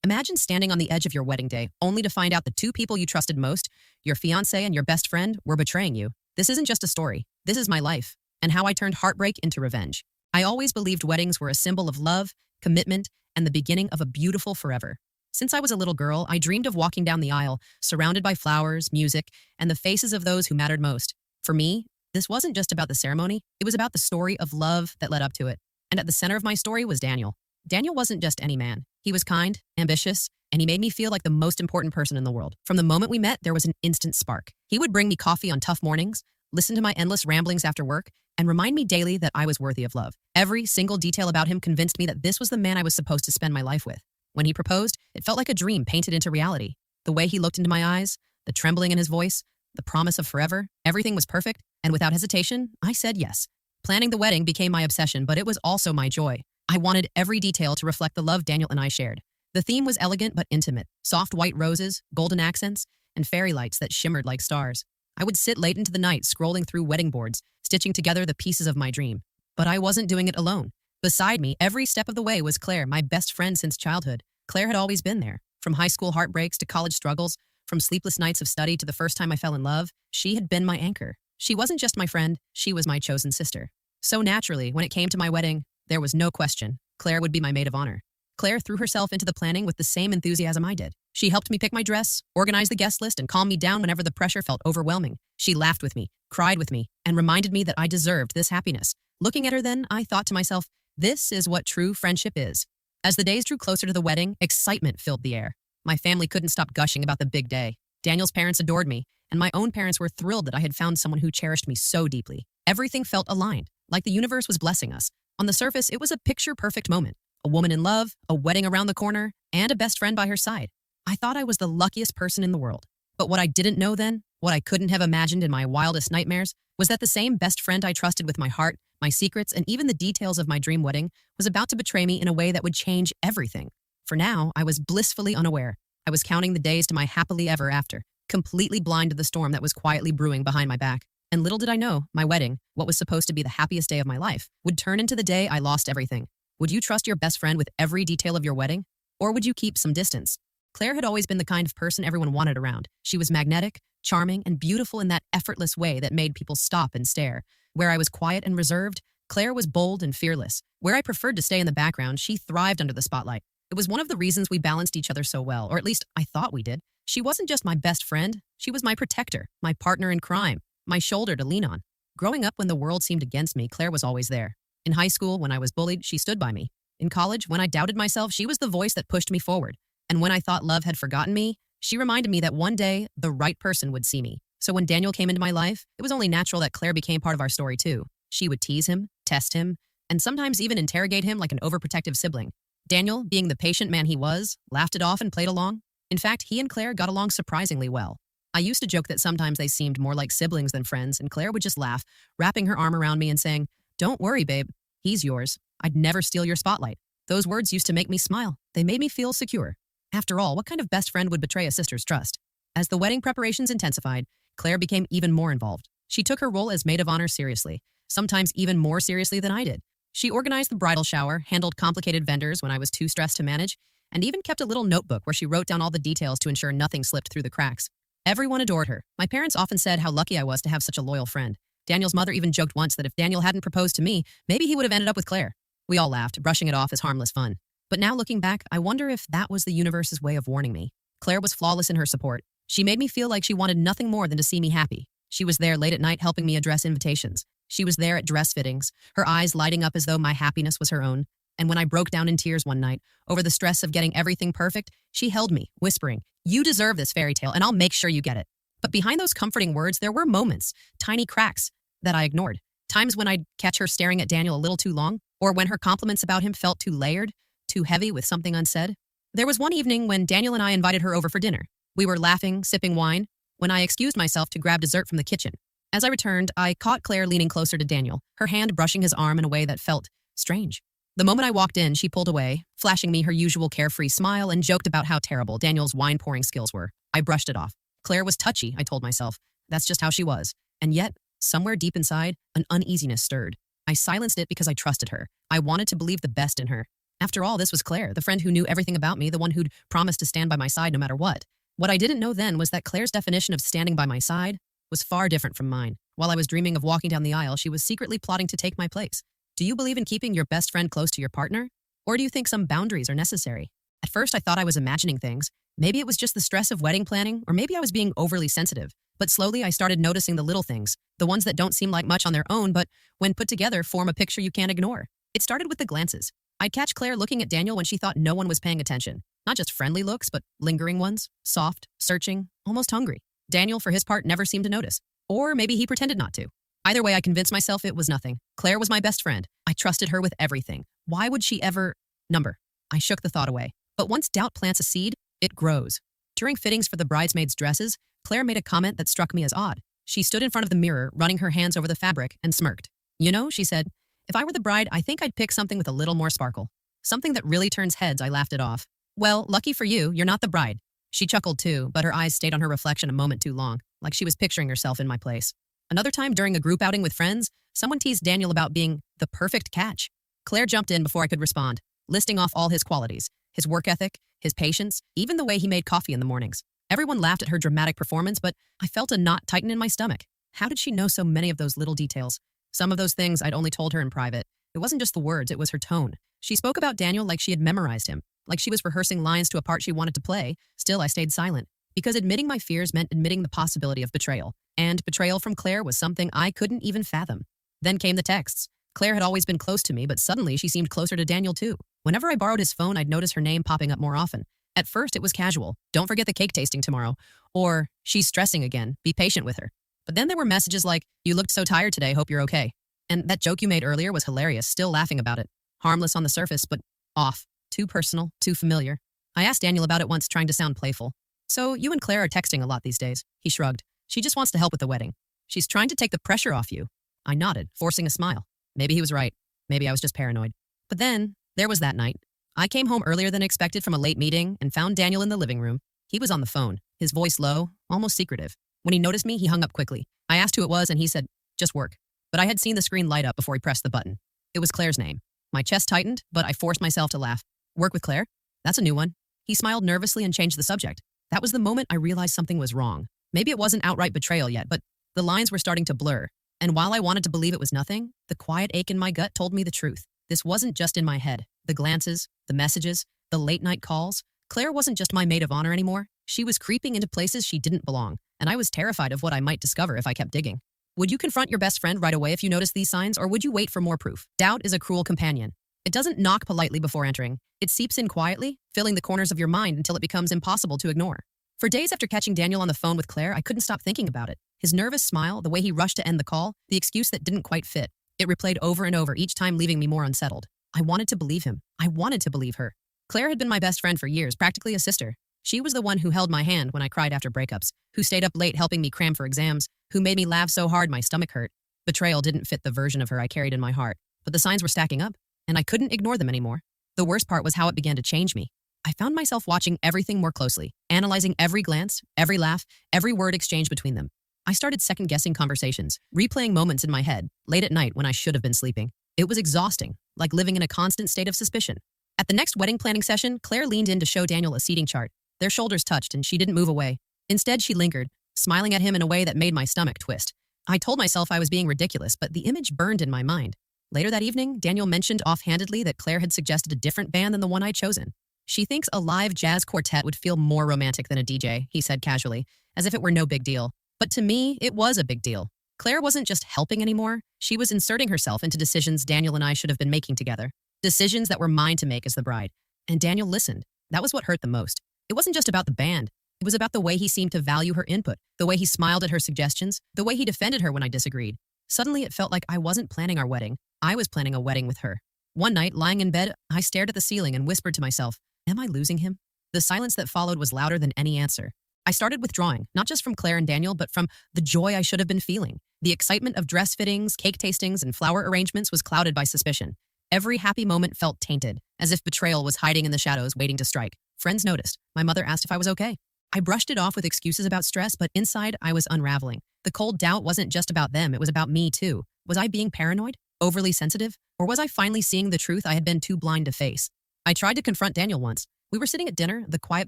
Imagine standing on the edge of your wedding day, only to find out the two people you trusted most, your fiancé and your best friend, were betraying you. This isn't just a story. This is my life, and how I turned heartbreak into revenge. I always believed weddings were a symbol of love, commitment, and the beginning of a beautiful forever. Since I was a little girl, I dreamed of walking down the aisle, surrounded by flowers, music, and the faces of those who mattered most. For me, this wasn't just about the ceremony, it was about the story of love that led up to it. And at the center of my story was Daniel. Daniel wasn't just any man. He was kind, ambitious, and he made me feel like the most important person in the world. From the moment we met, there was an instant spark. He would bring me coffee on tough mornings, listen to my endless ramblings after work, and remind me daily that I was worthy of love. Every single detail about him convinced me that this was the man I was supposed to spend my life with. When he proposed, it felt like a dream painted into reality. The way he looked into my eyes, the trembling in his voice, the promise of forever, everything was perfect, and without hesitation, I said yes. Planning the wedding became my obsession, but it was also my joy. I wanted every detail to reflect the love Daniel and I shared. The theme was elegant but intimate, soft white roses, golden accents, and fairy lights that shimmered like stars. I would sit late into the night scrolling through wedding boards, stitching together the pieces of my dream. But I wasn't doing it alone. Beside me, every step of the way, was Claire, my best friend since childhood. Claire had always been there. From high school heartbreaks to college struggles, from sleepless nights of study to the first time I fell in love, she had been my anchor. She wasn't just my friend, she was my chosen sister. So naturally, when it came to my wedding, there was no question. Claire would be my maid of honor. Claire threw herself into the planning with the same enthusiasm I did. She helped me pick my dress, organize the guest list, and calm me down whenever the pressure felt overwhelming. She laughed with me, cried with me, and reminded me that I deserved this happiness. Looking at her then, I thought to myself, this is what true friendship is. As the days drew closer to the wedding, excitement filled the air. My family couldn't stop gushing about the big day. Daniel's parents adored me, and my own parents were thrilled that I had found someone who cherished me so deeply. Everything felt aligned, like the universe was blessing us. On the surface, it was a picture-perfect moment. A woman in love, a wedding around the corner, and a best friend by her side. I thought I was the luckiest person in the world. But what I didn't know then, what I couldn't have imagined in my wildest nightmares, was that the same best friend I trusted with my heart, my secrets, and even the details of my dream wedding was about to betray me in a way that would change everything. For now, I was blissfully unaware. I was counting the days to my happily ever after, completely blind to the storm that was quietly brewing behind my back. And little did I know, my wedding, what was supposed to be the happiest day of my life, would turn into the day I lost everything. Would you trust your best friend with every detail of your wedding? Or would you keep some distance? Claire had always been the kind of person everyone wanted around. She was magnetic, charming, and beautiful in that effortless way that made people stop and stare. Where I was quiet and reserved, Claire was bold and fearless. Where I preferred to stay in the background, she thrived under the spotlight. It was one of the reasons we balanced each other so well, or at least I thought we did. She wasn't just my best friend, she was my protector, my partner in crime, my shoulder to lean on. Growing up when the world seemed against me, Claire was always there. In high school, when I was bullied, she stood by me. In college, when I doubted myself, she was the voice that pushed me forward. And when I thought love had forgotten me, she reminded me that one day, the right person would see me. So when Daniel came into my life, it was only natural that Claire became part of our story too. She would tease him, test him, and sometimes even interrogate him like an overprotective sibling. Daniel, being the patient man he was, laughed it off and played along. In fact, he and Claire got along surprisingly well. I used to joke that sometimes they seemed more like siblings than friends, and Claire would just laugh, wrapping her arm around me and saying, "Don't worry, babe. He's yours. I'd never steal your spotlight." Those words used to make me smile. They made me feel secure. After all, what kind of best friend would betray a sister's trust? As the wedding preparations intensified, Claire became even more involved. She took her role as maid of honor seriously, sometimes even more seriously than I did. She organized the bridal shower, handled complicated vendors when I was too stressed to manage, and even kept a little notebook where she wrote down all the details to ensure nothing slipped through the cracks. Everyone adored her. My parents often said how lucky I was to have such a loyal friend. Daniel's mother even joked once that if Daniel hadn't proposed to me, maybe he would have ended up with Claire. We all laughed, brushing it off as harmless fun. But now looking back, I wonder if that was the universe's way of warning me. Claire was flawless in her support. She made me feel like she wanted nothing more than to see me happy. She was there late at night helping me address invitations. She was there at dress fittings, her eyes lighting up as though my happiness was her own. And when I broke down in tears one night, over the stress of getting everything perfect, she held me, whispering, "You deserve this fairy tale, and I'll make sure you get it." But behind those comforting words, there were moments, tiny cracks, that I ignored. Times when I'd catch her staring at Daniel a little too long, or when her compliments about him felt too layered, too heavy with something unsaid. There was one evening when Daniel and I invited her over for dinner. We were laughing, sipping wine, when I excused myself to grab dessert from the kitchen. As I returned, I caught Claire leaning closer to Daniel, her hand brushing his arm in a way that felt strange. The moment I walked in, she pulled away, flashing me her usual carefree smile, and joked about how terrible Daniel's wine-pouring skills were. I brushed it off. Claire was touchy, I told myself. That's just how she was. And yet, somewhere deep inside, an uneasiness stirred. I silenced it because I trusted her. I wanted to believe the best in her. After all, this was Claire, the friend who knew everything about me, the one who'd promised to stand by my side no matter what. What I didn't know then was that Claire's definition of standing by my side was far different from mine. While I was dreaming of walking down the aisle, she was secretly plotting to take my place. Do you believe in keeping your best friend close to your partner? Or do you think some boundaries are necessary? At first, I thought I was imagining things. Maybe it was just the stress of wedding planning, or maybe I was being overly sensitive. But slowly, I started noticing the little things, the ones that don't seem like much on their own, but when put together, form a picture you can't ignore. It started with the glances. I'd catch Claire looking at Daniel when she thought no one was paying attention. Not just friendly looks, but lingering ones, soft, searching, almost hungry. Daniel, for his part, never seemed to notice. Or maybe he pretended not to. Either way, I convinced myself it was nothing. Claire was my best friend. I trusted her with everything. Why would she ever... Number. I shook the thought away. But once doubt plants a seed, it grows. During fittings for the bridesmaids' dresses, Claire made a comment that struck me as odd. She stood in front of the mirror, running her hands over the fabric, and smirked. You know, she said, if I were the bride, I think I'd pick something with a little more sparkle. Something that really turns heads. I laughed it off. Well, lucky for you, you're not the bride. She chuckled too, but her eyes stayed on her reflection a moment too long, like she was picturing herself in my place. Another time during a group outing with friends, someone teased Daniel about being the perfect catch. Claire jumped in before I could respond, listing off all his qualities, his work ethic, his patience, even the way he made coffee in the mornings. Everyone laughed at her dramatic performance, but I felt a knot tighten in my stomach. How did she know so many of those little details? Some of those things I'd only told her in private. It wasn't just the words, it was her tone. She spoke about Daniel like she had memorized him, like she was rehearsing lines to a part she wanted to play. Still, I stayed silent, because admitting my fears meant admitting the possibility of betrayal. And betrayal from Claire was something I couldn't even fathom. Then came the texts. Claire had always been close to me, but suddenly she seemed closer to Daniel too. Whenever I borrowed his phone, I'd notice her name popping up more often. At first, it was casual. Don't forget the cake tasting tomorrow. Or, she's stressing again. Be patient with her. But then there were messages like, you looked so tired today, hope you're okay. And that joke you made earlier was hilarious, still laughing about it. Harmless on the surface, but off. Too personal, too familiar. I asked Daniel about it once, trying to sound playful. So, you and Claire are texting a lot these days. He shrugged. She just wants to help with the wedding. She's trying to take the pressure off you. I nodded, forcing a smile. Maybe he was right. Maybe I was just paranoid. But then, there was that night. I came home earlier than expected from a late meeting and found Daniel in the living room. He was on the phone, his voice low, almost secretive. When he noticed me, he hung up quickly. I asked who it was and he said, just work. But I had seen the screen light up before he pressed the button. It was Claire's name. My chest tightened, but I forced myself to laugh. Work with Claire? That's a new one. He smiled nervously and changed the subject. That was the moment I realized something was wrong. Maybe it wasn't outright betrayal yet, but the lines were starting to blur. And while I wanted to believe it was nothing, the quiet ache in my gut told me the truth. This wasn't just in my head. The glances, the messages, the late-night calls. Claire wasn't just my maid of honor anymore. She was creeping into places she didn't belong, and I was terrified of what I might discover if I kept digging. Would you confront your best friend right away if you noticed these signs, or would you wait for more proof? Doubt is a cruel companion. It doesn't knock politely before entering. It seeps in quietly, filling the corners of your mind until it becomes impossible to ignore. For days after catching Daniel on the phone with Claire, I couldn't stop thinking about it. His nervous smile, the way he rushed to end the call, the excuse that didn't quite fit. It replayed over and over, each time leaving me more unsettled. I wanted to believe him. I wanted to believe her. Claire had been my best friend for years, practically a sister. She was the one who held my hand when I cried after breakups, who stayed up late helping me cram for exams, who made me laugh so hard my stomach hurt. Betrayal didn't fit the version of her I carried in my heart, but the signs were stacking up, and I couldn't ignore them anymore. The worst part was how it began to change me. I found myself watching everything more closely, analyzing every glance, every laugh, every word exchanged between them. I started second-guessing conversations, replaying moments in my head, late at night when I should have been sleeping. It was exhausting, like living in a constant state of suspicion. At the next wedding planning session, Claire leaned in to show Daniel a seating chart. Their shoulders touched and she didn't move away. Instead, she lingered, smiling at him in a way that made my stomach twist. I told myself I was being ridiculous, but the image burned in my mind. Later that evening, Daniel mentioned offhandedly that Claire had suggested a different band than the one I'd chosen. She thinks a live jazz quartet would feel more romantic than a DJ, he said casually, as if it were no big deal. But to me, it was a big deal. Claire wasn't just helping anymore. She was inserting herself into decisions Daniel and I should have been making together. Decisions that were mine to make as the bride. And Daniel listened. That was what hurt the most. It wasn't just about the band. It was about the way he seemed to value her input, the way he smiled at her suggestions, the way he defended her when I disagreed. Suddenly, it felt like I wasn't planning our wedding. I was planning a wedding with her. One night, lying in bed, I stared at the ceiling and whispered to myself, am I losing him? The silence that followed was louder than any answer. I started withdrawing, not just from Claire and Daniel, but from the joy I should have been feeling. The excitement of dress fittings, cake tastings, and flower arrangements was clouded by suspicion. Every happy moment felt tainted, as if betrayal was hiding in the shadows waiting to strike. Friends noticed. My mother asked if I was okay. I brushed it off with excuses about stress, but inside I was unraveling. The cold doubt wasn't just about them, it was about me too. Was I being paranoid? Overly sensitive? Or was I finally seeing the truth I had been too blind to face? I tried to confront Daniel once. We were sitting at dinner, the quiet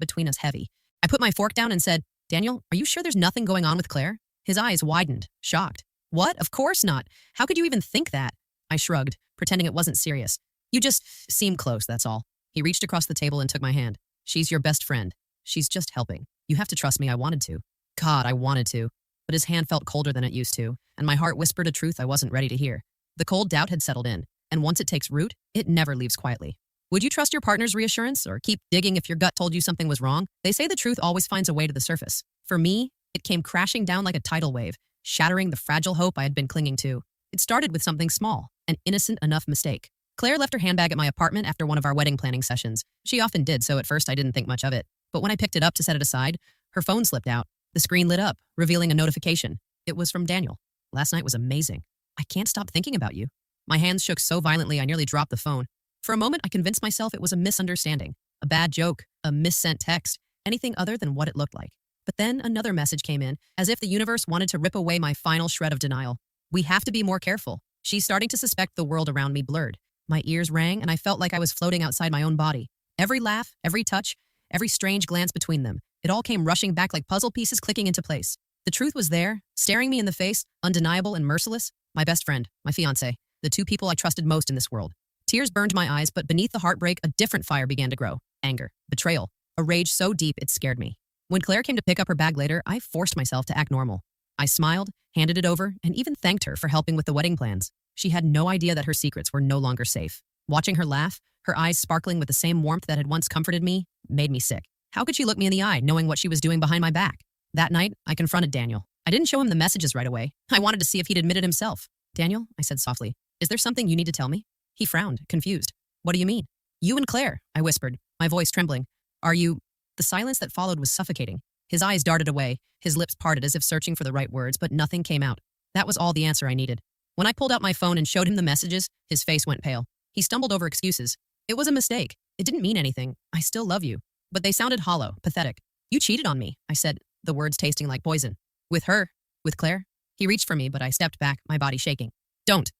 between us heavy. I put my fork down and said, Daniel, are you sure there's nothing going on with Claire? His eyes widened, shocked. What? Of course not. How could you even think that? I shrugged, pretending it wasn't serious. You just seem close, that's all. He reached across the table and took my hand. She's your best friend. She's just helping. You have to trust me. I wanted to. God, I wanted to. But his hand felt colder than it used to, and my heart whispered a truth I wasn't ready to hear. The cold doubt had settled in, and once it takes root, it never leaves quietly. Would you trust your partner's reassurance or keep digging if your gut told you something was wrong? They say the truth always finds a way to the surface. For me, it came crashing down like a tidal wave, shattering the fragile hope I had been clinging to. It started with something small, an innocent enough mistake. Claire left her handbag at my apartment after one of our wedding planning sessions. She often did, so at first I didn't think much of it. But when I picked it up to set it aside, her phone slipped out. The screen lit up, revealing a notification. It was from Daniel. Last night was amazing. I can't stop thinking about you. My hands shook so violently I nearly dropped the phone. For a moment, I convinced myself it was a misunderstanding, a bad joke, a missent text, anything other than what it looked like. But then another message came in, as if the universe wanted to rip away my final shred of denial. We have to be more careful. She's starting to suspect the world around me blurred. My ears rang, and I felt like I was floating outside my own body. Every laugh, every touch, every strange glance between them, it all came rushing back like puzzle pieces clicking into place. The truth was there, staring me in the face, undeniable and merciless. My best friend, my fiancé, the two people I trusted most in this world. Tears burned my eyes, but beneath the heartbreak, a different fire began to grow. Anger, betrayal, a rage so deep it scared me. When Claire came to pick up her bag later, I forced myself to act normal. I smiled, handed it over, and even thanked her for helping with the wedding plans. She had no idea that her secrets were no longer safe. Watching her laugh, her eyes sparkling with the same warmth that had once comforted me, made me sick. How could she look me in the eye, knowing what she was doing behind my back? That night, I confronted Daniel. I didn't show him the messages right away. I wanted to see if he'd admit it himself. Daniel, I said softly, is there something you need to tell me? He frowned, confused. What do you mean? You and Claire, I whispered, my voice trembling. Are you... The silence that followed was suffocating. His eyes darted away, his lips parted as if searching for the right words, but nothing came out. That was all the answer I needed. When I pulled out my phone and showed him the messages, his face went pale. He stumbled over excuses. It was a mistake. It didn't mean anything. I still love you. But they sounded hollow, pathetic. You cheated on me, I said, the words tasting like poison. With her? With Claire? He reached for me, but I stepped back, my body shaking. Don't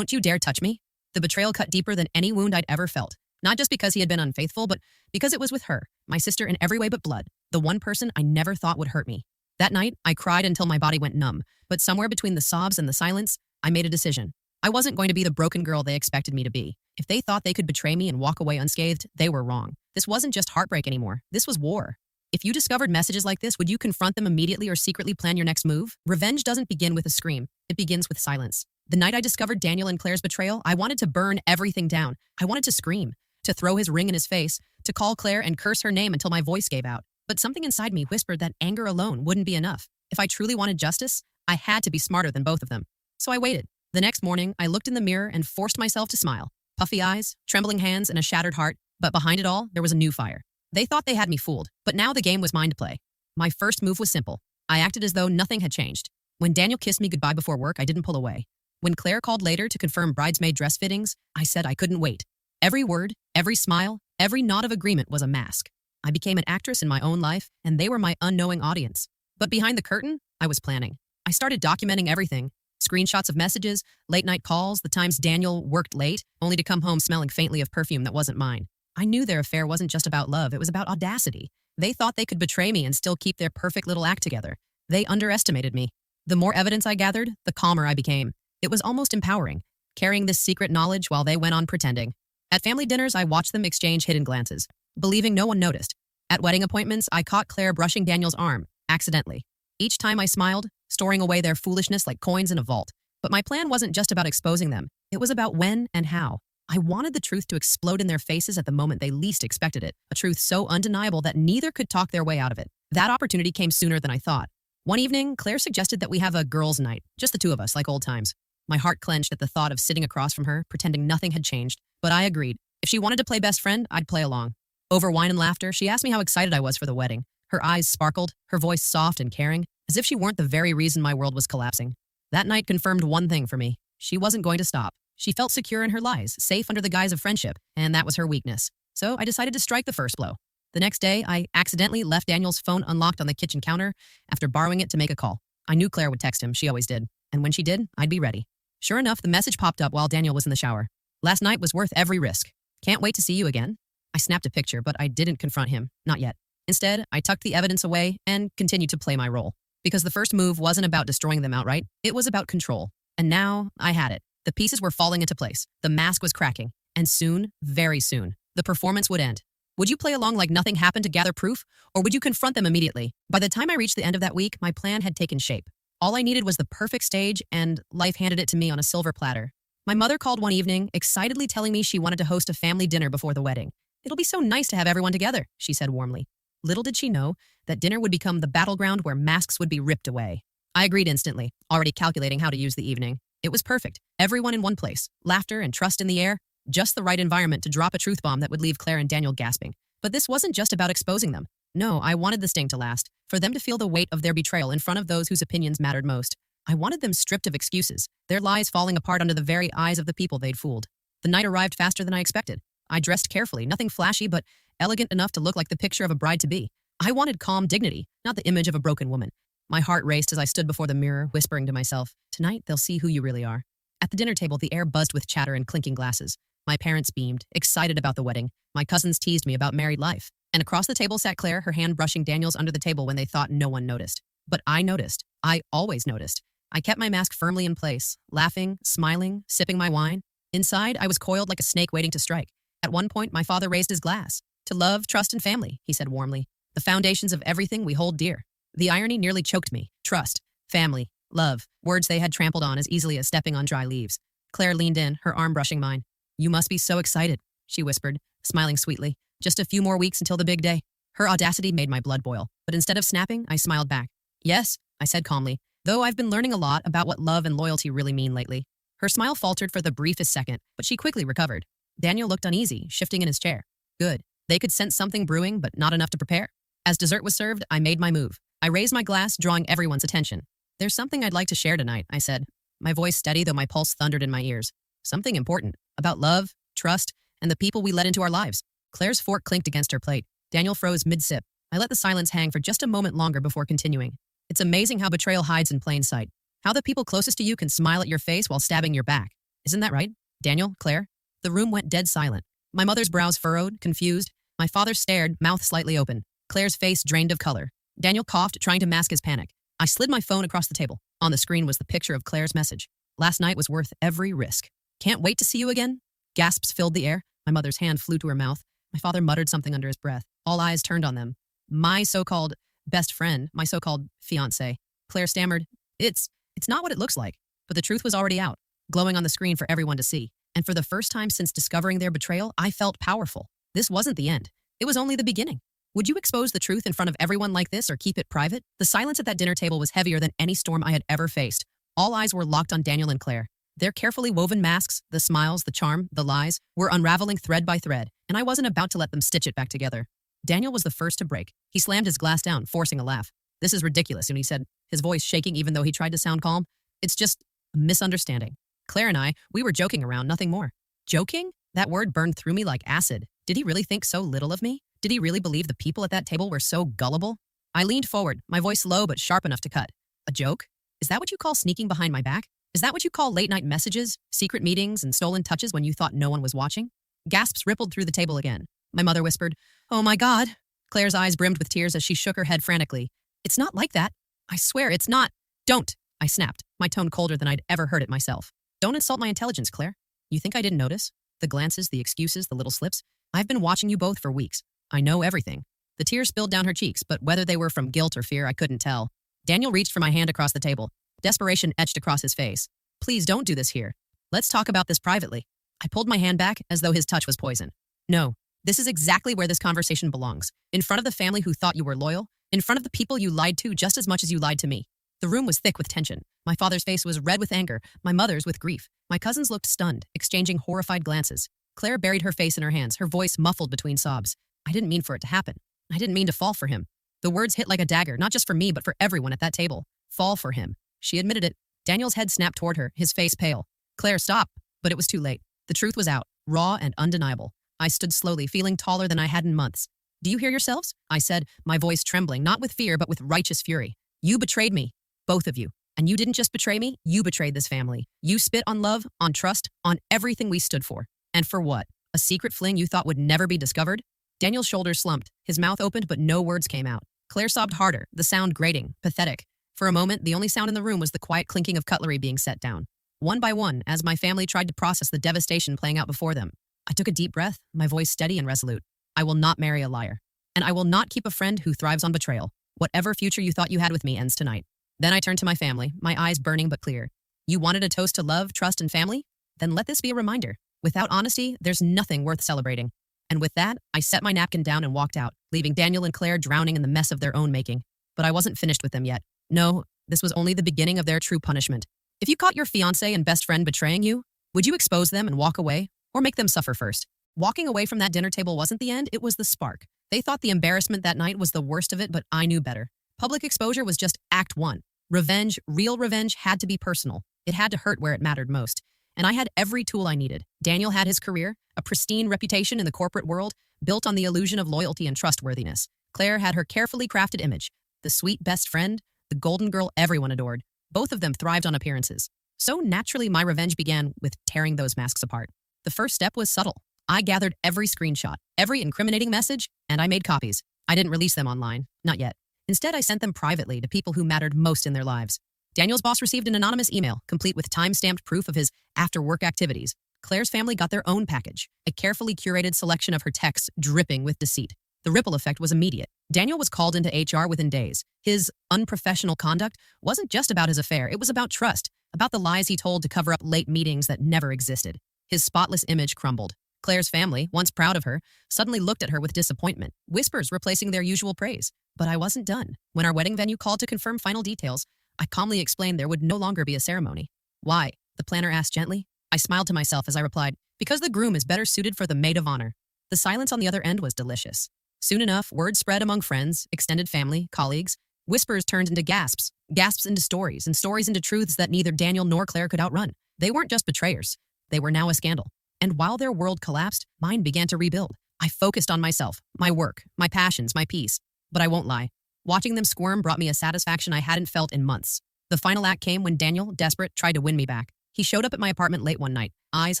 you dare touch me. The betrayal cut deeper than any wound I'd ever felt. Not just because he had been unfaithful, but because it was with her, my sister in every way but blood, the one person I never thought would hurt me. That night, I cried until my body went numb, but somewhere between the sobs and the silence, I made a decision. I wasn't going to be the broken girl they expected me to be. If they thought they could betray me and walk away unscathed, they were wrong. This wasn't just heartbreak anymore. This was war. If you discovered messages like this, would you confront them immediately or secretly plan your next move? Revenge doesn't begin with a scream. It begins with silence. The night I discovered Daniel and Claire's betrayal, I wanted to burn everything down. I wanted to scream, to throw his ring in his face, to call Claire and curse her name until my voice gave out. But something inside me whispered that anger alone wouldn't be enough. If I truly wanted justice, I had to be smarter than both of them. So I waited. The next morning, I looked in the mirror and forced myself to smile. Puffy eyes, trembling hands, and a shattered heart. But behind it all, there was a new fire. They thought they had me fooled, but now the game was mine to play. My first move was simple. I acted as though nothing had changed. When Daniel kissed me goodbye before work, I didn't pull away. When Claire called later to confirm bridesmaid dress fittings, I said I couldn't wait. Every word, every smile, every nod of agreement was a mask. I became an actress in my own life, and they were my unknowing audience. But behind the curtain, I was planning. I started documenting everything. Screenshots of messages, late-night calls, the times Daniel worked late, only to come home smelling faintly of perfume that wasn't mine. I knew their affair wasn't just about love, it was about audacity. They thought they could betray me and still keep their perfect little act together. They underestimated me. The more evidence I gathered, the calmer I became. It was almost empowering, carrying this secret knowledge while they went on pretending. At family dinners, I watched them exchange hidden glances, believing no one noticed. At wedding appointments, I caught Claire brushing Daniel's arm, accidentally. Each time I smiled, storing away their foolishness like coins in a vault. But my plan wasn't just about exposing them. It was about when and how. I wanted the truth to explode in their faces at the moment they least expected it, a truth so undeniable that neither could talk their way out of it. That opportunity came sooner than I thought. One evening, Claire suggested that we have a girls' night, just the two of us, like old times. My heart clenched at the thought of sitting across from her, pretending nothing had changed, but I agreed. If she wanted to play best friend, I'd play along. Over wine and laughter, she asked me how excited I was for the wedding. Her eyes sparkled, her voice soft and caring, as if she weren't the very reason my world was collapsing. That night confirmed one thing for me. She wasn't going to stop. She felt secure in her lies, safe under the guise of friendship, and that was her weakness. So I decided to strike the first blow. The next day, I accidentally left Daniel's phone unlocked on the kitchen counter after borrowing it to make a call. I knew Claire would text him, she always did, and when she did, I'd be ready. Sure enough, the message popped up while Daniel was in the shower. Last night was worth every risk. Can't wait to see you again. I snapped a picture, but I didn't confront him. Not yet. Instead, I tucked the evidence away and continued to play my role. Because the first move wasn't about destroying them outright, it was about control. And now, I had it. The pieces were falling into place. The mask was cracking. And soon, very soon, the performance would end. Would you play along like nothing happened to gather proof, or would you confront them immediately? By the time I reached the end of that week, my plan had taken shape. All I needed was the perfect stage, and life handed it to me on a silver platter. My mother called one evening, excitedly telling me she wanted to host a family dinner before the wedding. "It'll be so nice to have everyone together," she said warmly. Little did she know that dinner would become the battleground where masks would be ripped away. I agreed instantly, already calculating how to use the evening. It was perfect. Everyone in one place, laughter and trust in the air, just the right environment to drop a truth bomb that would leave Claire and Daniel gasping. But this wasn't just about exposing them. No, I wanted the sting to last, for them to feel the weight of their betrayal in front of those whose opinions mattered most. I wanted them stripped of excuses, their lies falling apart under the very eyes of the people they'd fooled. The night arrived faster than I expected. I dressed carefully, nothing flashy, but elegant enough to look like the picture of a bride-to-be. I wanted calm dignity, not the image of a broken woman. My heart raced as I stood before the mirror, whispering to myself, "Tonight, they'll see who you really are." At the dinner table, the air buzzed with chatter and clinking glasses. My parents beamed, excited about the wedding. My cousins teased me about married life. And across the table sat Claire, her hand brushing Daniel's under the table when they thought no one noticed. But I noticed. I always noticed. I kept my mask firmly in place, laughing, smiling, sipping my wine. Inside, I was coiled like a snake waiting to strike. At one point, my father raised his glass. "To love, trust, and family," he said warmly. "The foundations of everything we hold dear." The irony nearly choked me. Trust, family, love, words they had trampled on as easily as stepping on dry leaves. Claire leaned in, her arm brushing mine. "You must be so excited," she whispered, smiling sweetly. "Just a few more weeks until the big day." Her audacity made my blood boil, but instead of snapping, I smiled back. "Yes," I said calmly, "though I've been learning a lot about what love and loyalty really mean lately." Her smile faltered for the briefest second, but she quickly recovered. Daniel looked uneasy, shifting in his chair. Good. They could sense something brewing, but not enough to prepare. As dessert was served, I made my move. I raised my glass, drawing everyone's attention. "There's something I'd like to share tonight," I said, my voice steady though my pulse thundered in my ears. "Something important, about love, trust, and the people we let into our lives." Claire's fork clinked against her plate. Daniel froze mid-sip. I let the silence hang for just a moment longer before continuing. "It's amazing how betrayal hides in plain sight. How the people closest to you can smile at your face while stabbing your back. Isn't that right? Daniel, Claire?" The room went dead silent. My mother's brows furrowed, confused. My father stared, mouth slightly open. Claire's face drained of color. Daniel coughed, trying to mask his panic. I slid my phone across the table. On the screen was the picture of Claire's message. "Last night was worth every risk. Can't wait to see you again." Gasps filled the air. My mother's hand flew to her mouth. My father muttered something under his breath. All eyes turned on them. "My so-called best friend, my so-called fiancé." Claire stammered, It's not what it looks like." But the truth was already out, glowing on the screen for everyone to see. And for the first time since discovering their betrayal, I felt powerful. This wasn't the end. It was only the beginning. Would you expose the truth in front of everyone like this or keep it private? The silence at that dinner table was heavier than any storm I had ever faced. All eyes were locked on Daniel and Claire. Their carefully woven masks, the smiles, the charm, the lies, were unraveling thread by thread, and I wasn't about to let them stitch it back together. Daniel was the first to break. He slammed his glass down, forcing a laugh. "This is ridiculous," and he said, his voice shaking even though he tried to sound calm. "It's just a misunderstanding. Claire and I, we were joking around, nothing more." Joking? That word burned through me like acid. Did he really think so little of me? Did he really believe the people at that table were so gullible? I leaned forward, my voice low but sharp enough to cut. "A joke? Is that what you call sneaking behind my back? Is that what you call late-night messages, secret meetings, and stolen touches when you thought no one was watching?" Gasps rippled through the table again. My mother whispered, "Oh my God." Claire's eyes brimmed with tears as she shook her head frantically. "It's not like that. I swear it's not." "Don't," I snapped, my tone colder than I'd ever heard it myself. "Don't insult my intelligence, Claire. You think I didn't notice? The glances, the excuses, the little slips. I've been watching you both for weeks. I know everything." The tears spilled down her cheeks, but whether they were from guilt or fear, I couldn't tell. Daniel reached for my hand across the table. Desperation etched across his face. "Please don't do this here. Let's talk about this privately." I pulled my hand back as though his touch was poison. "No, this is exactly where this conversation belongs. In front of the family who thought you were loyal. In front of the people you lied to just as much as you lied to me." The room was thick with tension. My father's face was red with anger, my mother's with grief. My cousins looked stunned, exchanging horrified glances. Claire buried her face in her hands, her voice muffled between sobs. "I didn't mean for it to happen. I didn't mean to fall for him." The words hit like a dagger, not just for me, but for everyone at that table. Fall for him. She admitted it. Daniel's head snapped toward her, his face pale. "Claire, stop." But it was too late. The truth was out, raw and undeniable. I stood slowly, feeling taller than I had in months. "Do you hear yourselves?" I said, my voice trembling, not with fear, but with righteous fury. "You betrayed me. Both of you. And you didn't just betray me, you betrayed this family. You spit on love, on trust, on everything we stood for. And for what? A secret fling you thought would never be discovered? Daniel's shoulders slumped. His mouth opened, but no words came out. Claire sobbed harder, the sound grating, pathetic. For a moment, the only sound in the room was the quiet clinking of cutlery being set down. One by one, as my family tried to process the devastation playing out before them, I took a deep breath, my voice steady and resolute. I will not marry a liar. And I will not keep a friend who thrives on betrayal. Whatever future you thought you had with me ends tonight. Then I turned to my family, my eyes burning but clear. You wanted a toast to love, trust, and family? Then let this be a reminder. Without honesty, there's nothing worth celebrating. And with that, I set my napkin down and walked out, leaving Daniel and Claire drowning in the mess of their own making. But I wasn't finished with them yet. No, this was only the beginning of their true punishment. If you caught your fiancé and best friend betraying you, would you expose them and walk away, or make them suffer first? Walking away from that dinner table wasn't the end, it was the spark. They thought the embarrassment that night was the worst of it, but I knew better. Public exposure was just act one. Revenge, real revenge, had to be personal. It had to hurt where it mattered most. And I had every tool I needed. Daniel had his career, a pristine reputation in the corporate world, built on the illusion of loyalty and trustworthiness. Claire had her carefully crafted image, the sweet best friend, the golden girl everyone adored. Both of them thrived on appearances. So naturally, my revenge began with tearing those masks apart. The first step was subtle. I gathered every screenshot, every incriminating message, and I made copies. I didn't release them online, not yet. Instead, I sent them privately to people who mattered most in their lives. Daniel's boss received an anonymous email, complete with time-stamped proof of his after-work activities. Claire's family got their own package, a carefully curated selection of her texts dripping with deceit. The ripple effect was immediate. Daniel was called into HR within days. His unprofessional conduct wasn't just about his affair, it was about trust, about the lies he told to cover up late meetings that never existed. His spotless image crumbled. Claire's family, once proud of her, suddenly looked at her with disappointment, whispers replacing their usual praise. But I wasn't done. When our wedding venue called to confirm final details, I calmly explained there would no longer be a ceremony. Why? The planner asked gently. I smiled to myself as I replied, because the groom is better suited for the maid of honor. The silence on the other end was delicious. Soon enough, word spread among friends, extended family, colleagues. Whispers turned into gasps, gasps into stories, and stories into truths that neither Daniel nor Claire could outrun. They weren't just betrayers. They were now a scandal. And while their world collapsed, mine began to rebuild. I focused on myself, my work, my passions, my peace. But I won't lie. Watching them squirm brought me a satisfaction I hadn't felt in months. The final act came when Daniel, desperate, tried to win me back. He showed up at my apartment late one night, eyes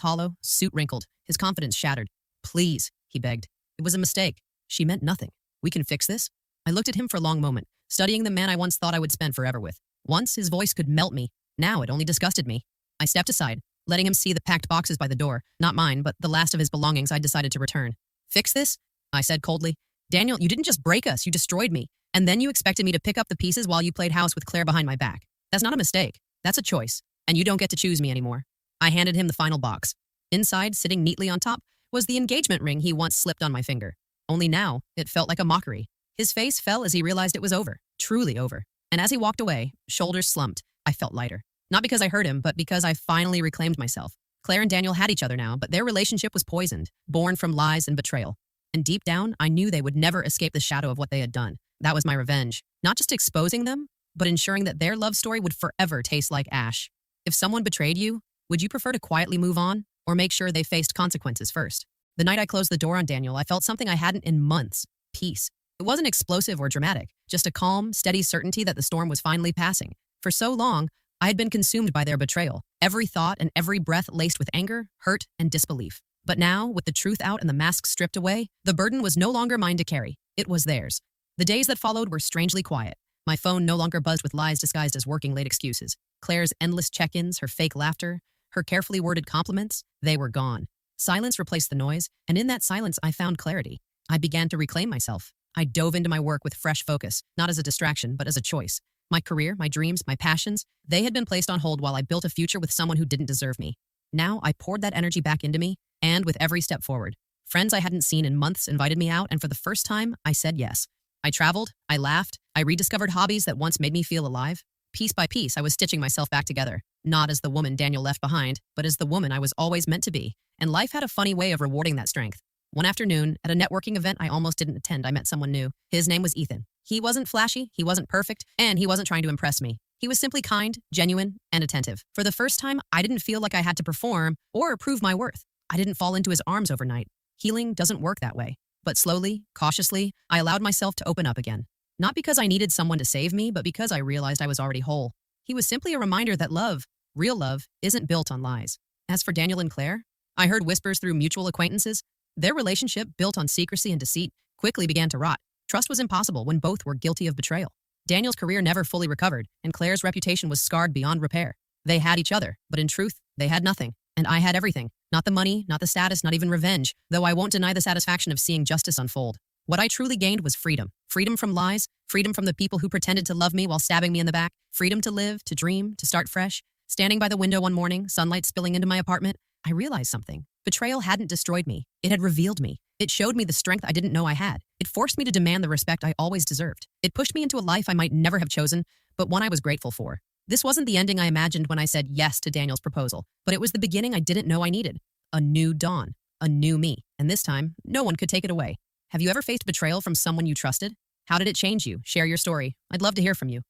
hollow, suit wrinkled, his confidence shattered. Please, he begged. It was a mistake. She meant nothing. We can fix this? I looked at him for a long moment, studying the man I once thought I would spend forever with. Once, his voice could melt me. Now it only disgusted me. I stepped aside, letting him see the packed boxes by the door, not mine, but the last of his belongings I'd decided to return. Fix this? I said coldly. Daniel, you didn't just break us, you destroyed me. And then you expected me to pick up the pieces while you played house with Claire behind my back. That's not a mistake. That's a choice. And you don't get to choose me anymore. I handed him the final box. Inside, sitting neatly on top, was the engagement ring he once slipped on my finger. Only now, it felt like a mockery. His face fell as he realized it was over, truly over. And as he walked away, shoulders slumped, I felt lighter. Not because I hurt him, but because I finally reclaimed myself. Claire and Daniel had each other now, but their relationship was poisoned, born from lies and betrayal. And deep down, I knew they would never escape the shadow of what they had done. That was my revenge. Not just exposing them, but ensuring that their love story would forever taste like ash. If someone betrayed you, would you prefer to quietly move on, or make sure they faced consequences first? The night I closed the door on Daniel, I felt something I hadn't in months. Peace. It wasn't explosive or dramatic, just a calm, steady certainty that the storm was finally passing. For so long, I had been consumed by their betrayal, every thought and every breath laced with anger, hurt, and disbelief. But now, with the truth out and the mask stripped away, the burden was no longer mine to carry. It was theirs. The days that followed were strangely quiet. My phone no longer buzzed with lies disguised as working late excuses. Claire's endless check-ins, her fake laughter, her carefully worded compliments, they were gone. Silence replaced the noise, and in that silence I found clarity. I began to reclaim myself. I dove into my work with fresh focus, not as a distraction, but as a choice. My career, my dreams, my passions, they had been placed on hold while I built a future with someone who didn't deserve me. Now I poured that energy back into me, and with every step forward, friends I hadn't seen in months invited me out, and for the first time, I said yes. I traveled, I laughed, I rediscovered hobbies that once made me feel alive. Piece by piece, I was stitching myself back together, not as the woman Daniel left behind, but as the woman I was always meant to be. And life had a funny way of rewarding that strength. One afternoon, at a networking event I almost didn't attend, I met someone new. His name was Ethan. He wasn't flashy, he wasn't perfect, and he wasn't trying to impress me. He was simply kind, genuine, and attentive. For the first time, I didn't feel like I had to perform or prove my worth. I didn't fall into his arms overnight. Healing doesn't work that way. But slowly, cautiously, I allowed myself to open up again. Not because I needed someone to save me, but because I realized I was already whole. He was simply a reminder that love, real love, isn't built on lies. As for Daniel and Claire, I heard whispers through mutual acquaintances. Their relationship, built on secrecy and deceit, quickly began to rot. Trust was impossible when both were guilty of betrayal. Daniel's career never fully recovered, and Claire's reputation was scarred beyond repair. They had each other, but in truth, they had nothing. And I had everything. Not the money, not the status, not even revenge, though I won't deny the satisfaction of seeing justice unfold. What I truly gained was freedom. Freedom from lies, freedom from the people who pretended to love me while stabbing me in the back, freedom to live, to dream, to start fresh. Standing by the window one morning, sunlight spilling into my apartment, I realized something. Betrayal hadn't destroyed me. It had revealed me. It showed me the strength I didn't know I had. It forced me to demand the respect I always deserved. It pushed me into a life I might never have chosen, but one I was grateful for. This wasn't the ending I imagined when I said yes to Daniel's proposal, but it was the beginning I didn't know I needed. A new dawn, a new me, and this time, no one could take it away. Have you ever faced betrayal from someone you trusted? How did it change you? Share your story. I'd love to hear from you.